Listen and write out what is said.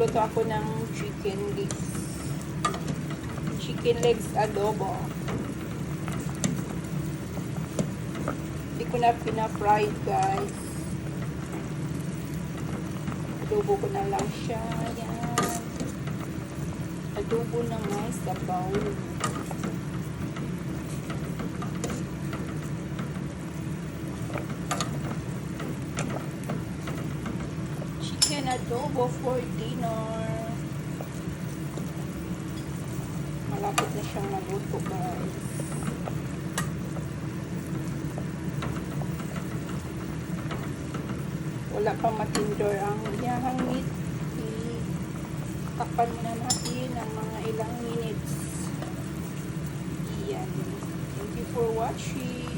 magluluto ako ng chicken legs. Chicken legs adobo. Hindi ko na pina-fried, guys. Adobo ko na lang siya. Ayan. Adobo na may sabaw. Chicken adobo for dinner. Malapit na siyang maluto, guys. Wala pang matindor ang iyahang meat. Takpan muna natin ng mga ilang minutes. Iyan. Thank you for watching.